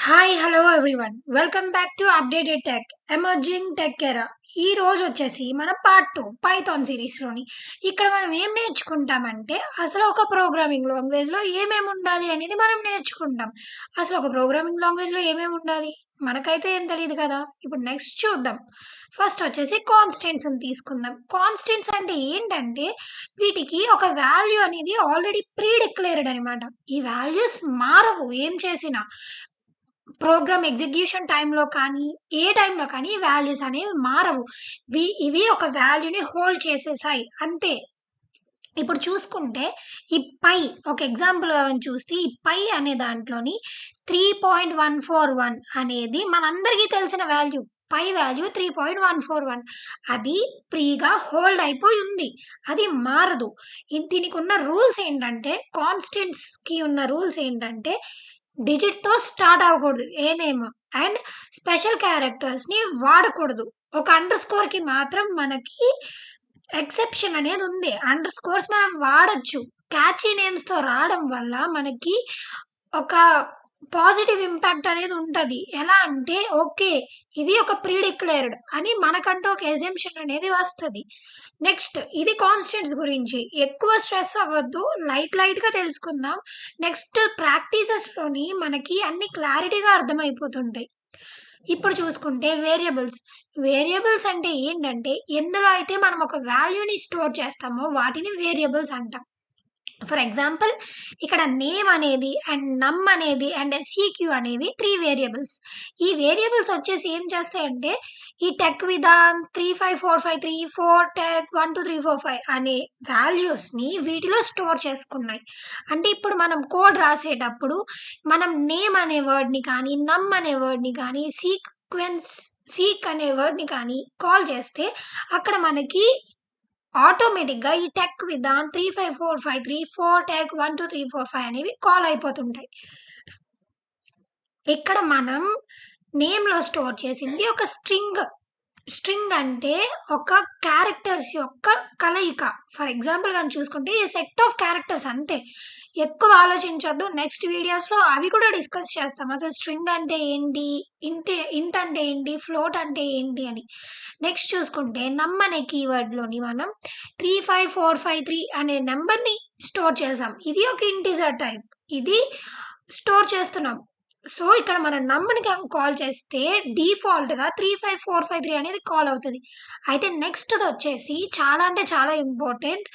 Hi hello everyone welcome back to updated tech emerging tech ఎరా. ఈ రోజు వచ్చేసి మన పార్ట్ 2 పైథాన్ సిరీస్లోని ఇక్కడ మనం ఏం నేర్చుకుంటామంటే అసలు ఒక ప్రోగ్రామింగ్ లాంగ్వేజ్లో ఏమేమి ఉండాలి అనేది మనం నేర్చుకుంటాం. అసలు ఒక ప్రోగ్రామింగ్ లాంగ్వేజ్లో ఏమేమి ఉండాలి మనకైతే ఏం తెలియదు కదా. ఇప్పుడు నెక్స్ట్ చూద్దాం. ఫస్ట్ వచ్చేసి కాన్స్టెంట్స్ అని తీసుకుందాం. కాన్స్టెంట్స్ అంటే ఏంటంటే వీటికి ఒక వాల్యూ అనేది ఆల్రెడీ ప్రీ డిక్లేర్డ్ అనమాట. ఈ వాల్యూస్ మారవు ఏం చేసినా. ప్రోగ్రామ్ ఎగ్జిక్యూషన్ టైంలో కానీ, ఏ టైంలో కానీ ఈ వాల్యూస్ అనేవి మారవు. ఇవి ఒక వాల్యూని హోల్డ్ చేసేసాయి అంతే. ఇప్పుడు చూసుకుంటే ఈ పై ఒక ఎగ్జాంపుల్ చూస్తే ఈ పై అనే దాంట్లోని 3.141 అనేది మనందరికీ తెలిసిన వాల్యూ. పై వాల్యూ 3.141 అది ప్రీగా హోల్డ్ అయిపోయి ఉంది, అది మారదు. దీనికి ఉన్న రూల్స్ ఏంటంటే, కాన్స్టెంట్స్కి ఉన్న రూల్స్ ఏంటంటే డిజిట్‌తో స్టార్ట్ అవ్వకూడదు ఏ నేమ్. అండ్ స్పెషల్ క్యారెక్టర్స్‌ని వాడకూడదు. ఒక అండర్ స్కోర్‌కి మాత్రం మనకి ఎక్సెప్షన్ అనేది ఉంది. అండర్ స్కోర్స్ మనం వాడొచ్చు. క్యాచీ నేమ్స్‌తో రావడం వల్ల మనకి ఒక పాజిటివ్ ఇంపాక్ట్ అనేది ఉంటది. ఎలా అంటే ఓకే, ఇది ఒక ప్రీ డిక్లేర్డ్ అని మనకంటూ ఒక ఎజంప్షన్ అనేది వస్తది. నెక్స్ట్ ఇది కాన్స్టెంట్స్ గురించి. ఎక్కువ స్ట్రెస్ అవ్వద్దు. లైట్‌గా తెలుసుకుందాం. నెక్స్ట్ ప్రాక్టీసెస్‌లోని మనకి అన్ని క్లారిటీగా అర్థమైపోతుంటాయి. ఇప్పుడు చూసుకుంటే వేరియబుల్స్. వేరియబుల్స్ అంటే ఏంటంటే ఎందులో అయితే మనం ఒక వాల్యూని స్టోర్ చేస్తామో వాటిని వేరియబుల్స్ అంటాం. ఫర్ ఎగ్జాంపుల్ ఇక్కడ నేమ్ అనేది అండ్ నమ్ అనేది అండ్ సీక్యూ అనేవి 3 వేరియబుల్స్. ఈ వేరియబుల్స్ వచ్చేసి ఏం చేస్తాయంటే ఈ టెక్ విధాన్ 35453 4 టెక్ 12345 అనే వాల్యూస్ని వీటిలో స్టోర్ చేసుకున్నాయి. అంటే ఇప్పుడు మనం కోడ్ రాసేటప్పుడు మనం నేమ్ అనే వర్డ్ని కానీ, నమ్ అనే వర్డ్ని కానీ, సీక్ అనే వర్డ్ని కానీ కాల్ చేస్తే అక్కడ మనకి ఆటోమేటిక్‌గా ఈ టెక్ విధాన్ 35453 4 టెక్ 12345 అనేవి కాల్ అయిపోతుంటాయి. ఇక్కడ మనం నేమ్‌లో స్టోర్ చేసింది ఒక స్ట్రింగ్. స్ట్రింగ్ అంటే ఒక క్యారెక్టర్స్ యొక్క కలయిక. ఫర్ ఎగ్జాంపుల్ గాని చూసుకుంటే ఈ సెట్ ఆఫ్ క్యారెక్టర్స్ అంతే. ఎక్కువ ఆలోచించొద్దు. నెక్స్ట్ వీడియోస్‌లో అవి కూడా డిస్కస్ చేస్తాం. అసలు స్ట్రింగ్ అంటే ఏంటి? ఇంట్ అంటే ఏంటి? ఫ్లోట్ అంటే ఏంటి అని. నెక్స్ట్ చూసుకుంటే నమ్ అనే కీవర్డ్‌లోని మనం 35453 అనే నంబర్‌ని స్టోర్ చేసాం. ఇది ఒక ఇంటిజర్ టైప్. ఇది స్టోర్ చేస్తున్నాం. సో, ఇక్కడ మనం నమ్‌ని కాల్ చేస్తే డిఫాల్ట్‌గా 35453 అనేది కాల్ అవుతది. అయితే నెక్స్ట్‌దొచ్చేసి చాలా అంటే చాలా ఇంపార్టెంట్.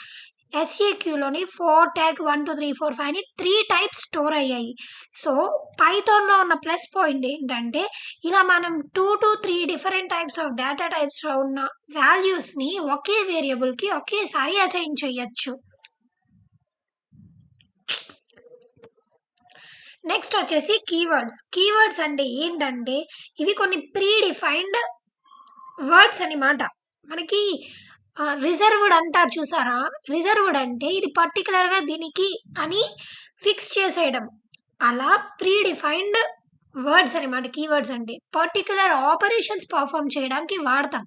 ఎస్ఏక్యూలోని 4 ట్యాగ్ 1, 2, 3, 4, 5 అని 3 టైప్స్ స్టోర్ అయ్యాయి. సో, పైథాన్‌లో ఉన్న ప్లస్ పాయింట్ ఏంటంటే ఇలా మనం 2-3 డిఫరెంట్ టైప్స్ ఆఫ్ డేటా టైప్స్‌లో ఉన్న వాల్యూస్‌ని ఒకే వేరియబుల్‌కి ఒకేసారి అసైన్ చేయొచ్చు. నెక్స్ట్ వచ్చేసి కీవర్డ్స్. కీవర్డ్స్ అంటే ఏంటంటే ఇవి కొన్ని ప్రీ డిఫైన్డ్ వర్డ్స్ అనమాట. మనకి రిజర్వ్డ్ అంటారు చూసారా? రిజర్వ్డ్ అంటే ఇది పర్టిక్యులర్‌గా దీనికి అని ఫిక్స్ చేసేయడం. అలా ప్రీ డిఫైన్డ్ వర్డ్స్ అనమాట కీవర్డ్స్ అంటే. పర్టిక్యులర్ ఆపరేషన్స్ పర్ఫార్మ్ చేయడానికి వాడతాం.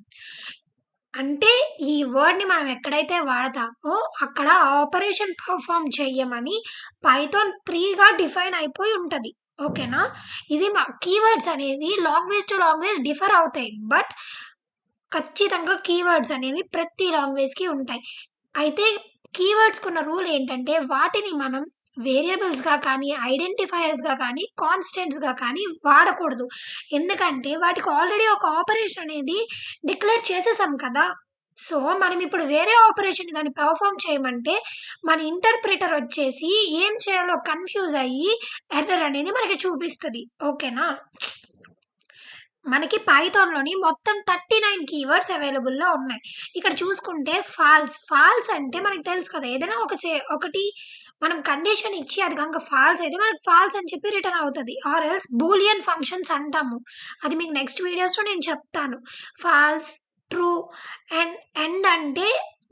అంటే ఈ వర్డ్‌ని మనం ఎక్కడైతే వాడతామో అక్కడ ఆపరేషన్ పర్ఫార్మ్ చెయ్యమని పైథాన్ ప్రీగా డిఫైన్ అయిపోయి ఉంటది. ఓకేనా? ఇది కీవర్డ్స్ అనేవి లాంగ్వేజ్ టు లాంగ్వేజ్ డిఫర్ అవుతాయి. బట్ ఖచ్చితంగా కీవర్డ్స్ అనేవి ప్రతి లాంగ్వేజ్‌కి ఉంటాయి. అయితే కీవర్డ్స్‌కున్న రూల్ ఏంటంటే వాటిని మనం వేరియబుల్స్‌గా కానీ, ఐడెంటిఫైయర్స్‌గా కానీ, కాన్స్టెంట్స్‌గా కానీ వాడకూడదు. ఎందుకంటే వాటికి ఆల్రెడీ ఒక ఆపరేషన్ అనేది డిక్లేర్ చేసేసాం కదా! సో, మనం ఇప్పుడు వేరే ఆపరేషన్‌ని దాన్ని పెర్ఫార్మ్ చేయమంటే మన ఇంటర్ప్రిటర్ వచ్చేసి ఏం చేయాలో కన్‌ఫ్యూజ్ అయ్యి ఎర్రర్ అనేది మనకి చూపిస్తది. ఓకేనా? మనకి పైథాన్‌లోని మొత్తం 39 కీవర్డ్స్ అవైలబుల్‌లో ఉన్నాయి. ఇక్కడ చూసుకుంటే ఫాల్స్. ఫాల్స్ అంటే మనకు తెలుసు కదా! ఏదైనా ఒకటి మనం కండిషన్ ఇచ్చి అది గనుక ఫాల్స్ అయితే మనకు ఫాల్స్ అని చెప్పి రిటర్న్ అవుతది. ఆర్ ఎల్స్ బూలియన్ ఫంక్షన్స్ అంటాము. అది మీకు నెక్స్ట్ వీడియోస్‌లో నేను చెప్తాను. ఫాల్స్, ట్రూ అండ్ ఎండ్ అంటే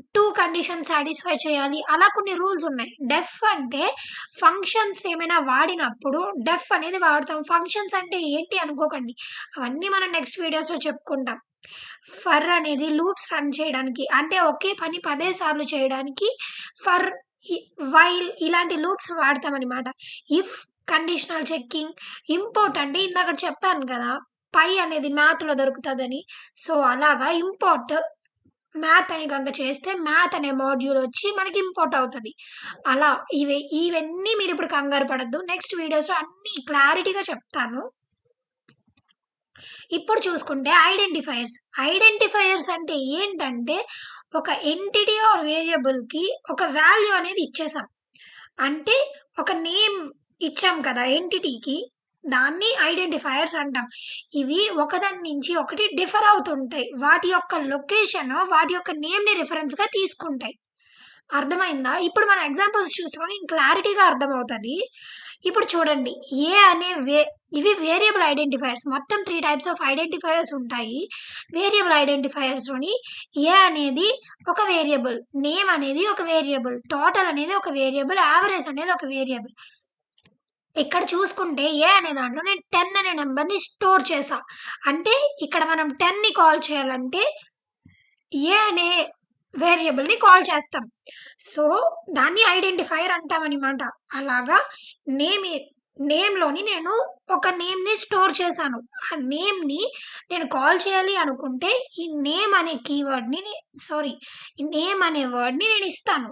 2 కండిషన్స్ సాటిస్ఫై చేయాలి. అలా కొన్ని రూల్స్ ఉన్నాయి. డెఫ్ అంటే ఫంక్షన్స్ ఏమైనా వాడినప్పుడు డెఫ్ అనేది వాడతాం. ఫంక్షన్స్ అంటే ఏంటి అనుకోకండి. అవన్నీ మనం నెక్స్ట్ వీడియోస్‌లో చెప్పుకుంటాం. ఫర్ అనేది లూప్స్ రన్ చేయడానికి. అంటే ఒకే పని 10 సార్లు చేయడానికి ఫర్, వైల్ ఇలాంటి లూప్స్ వాడతామనమాట. ఇఫ్ కండిషనల్ చెకింగ్, ఇంపోర్ట్ అంటే ఇందాక చెప్పాను కదా! పై అనేది మ్యాథ్‌లో దొరుకుతదని. సో, అలాగా ఇంపోర్ట్ మ్యాథ్ అని గనక చేస్తే మ్యాథ్ అనే మాడ్యూల్ వచ్చి మనకి ఇంపోర్ట్ అవుతది. అలా ఇవన్నీ మీరిప్పుడు కంగారు పడొద్దు. నెక్స్ట్ వీడియోస్‌లో అన్నీ క్లారిటీగా చెప్తాను. ఇప్పుడు చూసుకుంటే ఐడెంటిఫైయర్స్. ఐడెంటిఫైయర్స్ అంటే ఏంటంటే ఒక ఎంటిటీ ఆర్ వేరియబుల్‌కి ఒక వాల్యూ అనేది ఇచ్చేసాం. అంటే ఒక నేమ్ ఇచ్చాం కదా ఎంటిటీకి. దాన్ని ఐడెంటిఫైయర్స్ అంటాం. ఇవి ఒకదాని నుంచి ఒకటి డిఫర్ అవుతుంటాయి. వాటి యొక్క లొకేషన్, వాటి యొక్క నేమ్‌ని రిఫరెన్స్‌గా తీసుకుంటాయి. అర్థమైందా? ఇప్పుడు మన ఎగ్జాంపుల్స్ చూసుకొని క్లారిటీగా అర్థమవుతది. ఇప్పుడు చూడండి. ఏ అనే ఇవి వేరియబుల్ ఐడెంటిఫైయర్స్. మొత్తం 3 టైప్స్ ఆఫ్ ఐడెంటిఫైయర్స్ ఉంటాయి. వేరియబుల్ ఐడెంటిఫైయర్స్‌లోని ఏ అనేది ఒక వేరియబుల్, నేమ్ అనేది ఒక వేరియబుల్, టోటల్ అనేది ఒక వేరియబుల్, యావరేజ్ అనేది ఒక వేరియబుల్. ఇక్కడ చూసుకుంటే ఏ అనే దాంట్లో నేను 10 అనే నంబర్‌ని స్టోర్ చేశా. అంటే ఇక్కడ మనం 10ని కాల్ చేయాలంటే ఏ అనే వేరియబుల్‌ని కాల్ చేస్తాం. సో, దాన్ని ఐడెంటిఫైయర్ అంటామనమాట. అలాగా నేమ్ నేమ్‌లోని నేను ఒక నేమ్‌ని స్టోర్ చేశాను. ఆ నేమ్‌ని నేను కాల్ చేయాలి అనుకుంటే ఈ నేమ్ అనే కీవర్డ్‌ని ఈ నేమ్ అనే వర్డ్‌ని నేను ఇస్తాను.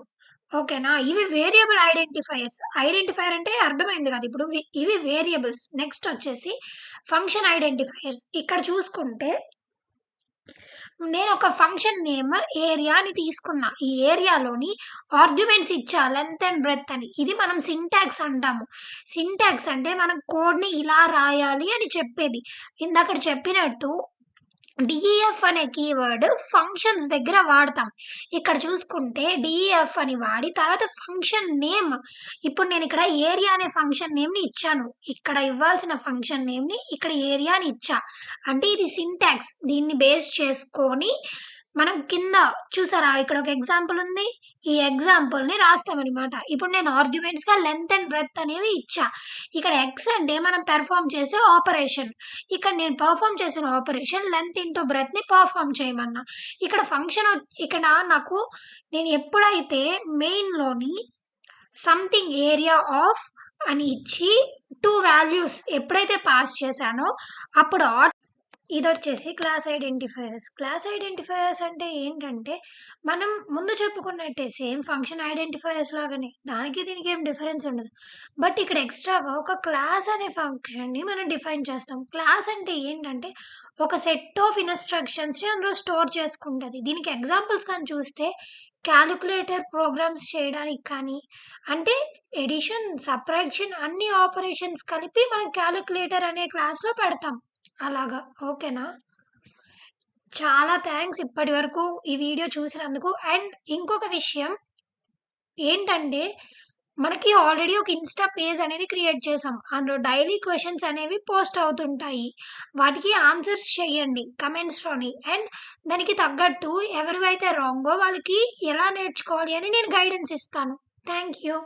ఓకేనా? ఇవి వేరియబుల్ ఐడెంటిఫైయర్స్. ఐడెంటిఫైయర్ అంటే అర్థమైంది కదా! ఇప్పుడు ఇవి వేరియబుల్స్. నెక్స్ట్ వచ్చేసి ఫంక్షన్ ఐడెంటిఫైయర్స్. ఇక్కడ చూసుకుంటే నేనొక ఫంక్షన్ నేమ్ ఏరియా అని తీసుకున్నా. ఈ ఏరియాలోని ఆర్గ్యుమెంట్స్ ఇచ్చా లెంత్ అండ్ బ్రెడ్త్ అని. ఇది మనం సింటాక్స్ అంటాము. సింటాక్స్ అంటే మనం కోడ్‌ని ఇలా రాయాలి అని చెప్పేది. ఇందాకడ చెప్పినట్టు డీఈఎఫ్ అనే కీవర్డ్ ఫంక్షన్స్ దగ్గర వాడతాం. ఇక్కడ చూసుకుంటే డీఈఎఫ్ అని వాడి తర్వాత ఫంక్షన్ నేమ్ ఇప్పుడు నేనిక్కడ ఏరియా అనే ఫంక్షన్ నేమ్‌ని ఇచ్చాను. ఇక్కడ ఇవ్వాల్సిన ఫంక్షన్ నేమ్‌ని ఇక్కడ ఏరియా అని ఇచ్చా. అంటే ఇది సింటాక్స్. దీన్ని బేస్ చేసుకొని మనం కింద చూసారా? ఇక్కడ ఒక ఎగ్జాంపుల్ ఉంది. ఈ ఎగ్జాంపుల్‌ని రాస్తామనమాట. ఇప్పుడు నేను ఆర్గ్యుమెంట్స్‌గా లెంత్ అండ్ బ్రెడ్త్ అనేవి ఇచ్చా. ఇక్కడ ఎక్స్ అంటే మనం పెర్ఫార్మ్ చేసే ఆపరేషన్. ఇక్కడ నేను పెర్ఫార్మ్ చేసిన ఆపరేషన్ లెంత్ ఇంటూ బ్రెడ్త్‌ని పెర్ఫార్మ్ చేయమన్నా. ఇక్కడ ఇక్కడ నాకు నేను ఎప్పుడైతే మెయిన్‌లోని సంథింగ్ ఏరియా ఆఫ్ అని ఇచ్చి 2 వాల్యూస్ ఎప్పుడైతే పాస్ చేశానో అప్పుడు ఇదొచ్చేసి క్లాస్ ఐడెంటిఫైయర్స్. క్లాస్ ఐడెంటిఫైయర్స్ అంటే ఏంటంటే, మనం ముందు చెప్పుకున్నట్టే సేమ్ ఫంక్షన్ ఐడెంటిఫైయర్స్ లాగానే. దానికి దీనికి ఏం డిఫరెన్స్ ఉండదు. బట్ ఇక్కడ ఎక్స్‌ట్రాగా ఒక క్లాస్ అనే ఫంక్షన్‌ని మనం డిఫైన్ చేస్తాం. క్లాస్ అంటే ఏంటంటే, ఒక సెట్ ఆఫ్ ఇన్‌స్ట్రక్షన్స్‌ని అందులో స్టోర్ చేసుకుంటది. దీనికి ఎగ్జాంపుల్స్ కానీ చూస్తే కాలిక్యులేటర్ ప్రోగ్రామ్స్ చేయడానికి కానీ, అంటే ఎడిషన్, సబ్ట్రాక్షన్ అన్ని ఆపరేషన్స్ కలిపి మనం కాలిక్యులేటర్ అనే క్లాస్‌లో పెడతాం. అలాగా. ఓకేనా? చాలా థాంక్స్ ఇప్పటి వరకు ఈ వీడియో చూసినందుకు. అండ్ ఇంకొక విషయం ఏంటంటే, మనకి ఆల్రెడీ ఒక ఇన్‌స్టా పేజ్ అనేది క్రియేట్ చేసాం. అందులో డైలీ క్వెషన్స్ అనేవి పోస్ట్ అవుతుంటాయి. వాటికి ఆన్సర్స్ చేయండి కమెంట్స్‌లోని. అండ్ దానికి తగ్గట్టు ఎవరివైతే రాంగో వాళ్ళకి ఎలా నేర్చుకోవాలి అని నేను గైడెన్స్ ఇస్తాను. Thank you.